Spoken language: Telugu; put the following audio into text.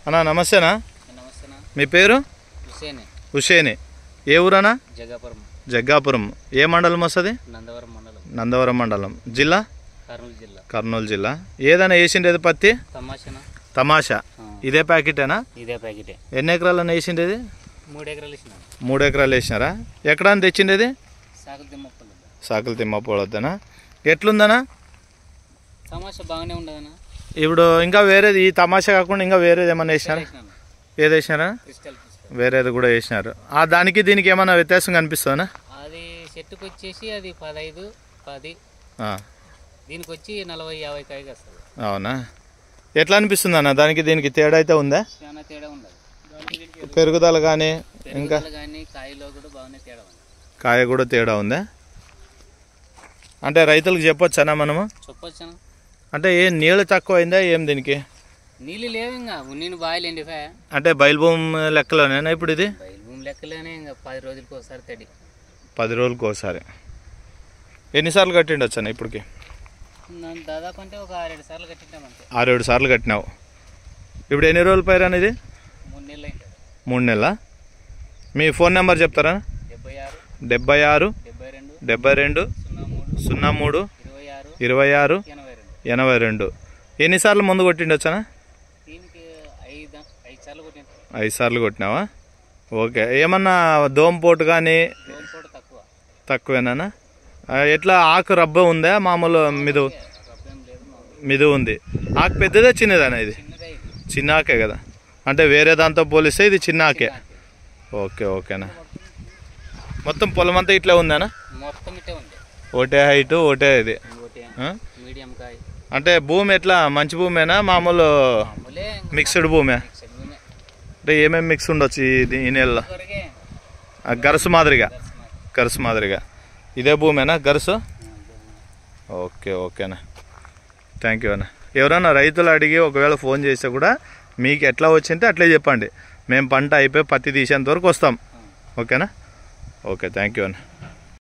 అన్నా నమస్తేనా? నమస్తేనా. మీ పేరు? హుసేనే. హుసేనే. ఏ ఊరన్నా? జగ్గాపురం. జగ్గాపురం. ఏ మండలం వస్తుంది? నందవరం మండలం. నందవరం మండలం. జిల్లా? కర్నూలు జిల్లా. కర్నూలు జిల్లా. ఏదైనా వేసిండేది పత్తి? తమాషానా. తమాషా. ఇదే ప్యాకెటేనా? ఇదే ప్యాకెటే. ఎన్ని ఎకరాలన్నా వేసిండేది? 3 ఎకరాలు వేసినా. 3 ఎకరాలు వేసినారా? ఎక్కడ తెచ్చిండేది? సాకులు తిమ్మప్పలు. సాకులు తిమ్మపోవద్దనా? ఎట్లుందనా? తమాషా బాగానే ఉండదనా. ఇప్పుడు ఇంకా వేరేది, ఈ తమాషా కాకుండా ఇంకా వేరేది ఏమన్నా వేసినారా? ఏది వేసినారా? వేరేది కూడా వేసినారు. దానికి దీనికి ఏమన్నా వ్యత్యాసం కనిపిస్తుందా? అది చెట్టుకు వచ్చేసి అది 15, 10. దీనికి వచ్చి 40-50 కాయగా వస్తుంది. అవునా? ఎట్లా అనిపిస్తుంది అన్న? దానికి దీనికి తేడా అయితే ఉందా? చాలా తేడా ఉండదు. పెరుగుదల కానీ ఇంకా కాయలో కూడా బాగానే తేడా ఉంది. కాయ కూడా తేడా ఉందా? అంటే రైతులకు చెప్పొచ్చనా మనము? చెప్పొచ్చనా. అంటే ఏం నీళ్ళు తక్కువ అయిందా ఏం దీనికి? నీళ్ళు లేవు ఇంకా. నేను బాయిలు ఎండిపోయా. అంటే బయలుభూమి లెక్కలోనేనా ఇప్పుడు ఇది? బయలుభూమి లెక్కలోనే. ఇంకా 10 రోజులకు ఒకసారి తడి. 10 రోజులకు ఒకసారి. ఎన్నిసార్లు కట్టిండొచ్చా ఇప్పటికి? దాదాపు అంటే ఒక 6-7 సార్లు కట్టింటాం అంతే. 6-7 సార్లు కట్టినావు. ఇప్పుడు ఎన్ని రోజులు పైరు అనేది? 3 నెలలు అయింది. 3 నెలలా? మీ ఫోన్ నెంబర్ చెప్తారా? 76 72 03 26 82. ఎన్నిసార్లు ముందు కొట్టిండొచ్చానా? దీనికి 5 సార్లు కొట్టింది. 5 సార్లు కొట్టినావా? ఓకే. ఏమన్నా దోమపోటు కానీ? తక్కువేనా? ఎట్లా ఆకు రబ్బ ఉందా? మామూలు మిదు ఉంది. ఆకు పెద్దదే చిన్నదేనా? ఇది చిన్న ఆకే కదా. అంటే వేరే దాంతో పోలిస్తే ఇది చిన్న ఆకే. ఓకే ఓకేనా. మొత్తం పొలం అంతా ఇట్లా ఉందానా? మొత్తం ఇట్టే ఉంది. ఒకటే హైట్ ఒకటే ఇది. మీడియం కాయ. అంటే భూమి ఎట్లా మంచి భూమేనా మామూలు మిక్స్డ్ భూమే? అంటే ఏమేమి మిక్స్ ఉండొచ్చు ఈ నెలలో? గరసు మాదిరిగా ఇదే భూమేనా గరసు? ఓకే ఓకేనా. థ్యాంక్ యూ అన్న. ఎవరైనా రైతులు అడిగి ఒకవేళ ఫోన్ చేస్తే కూడా మీకు ఎట్లా వచ్చింటే అట్లే చెప్పండి. మేము పంట అయిపోయి పత్తి తీసేంత వరకు వస్తాం. ఓకేనా? ఓకే థ్యాంక్ యూ అన్న.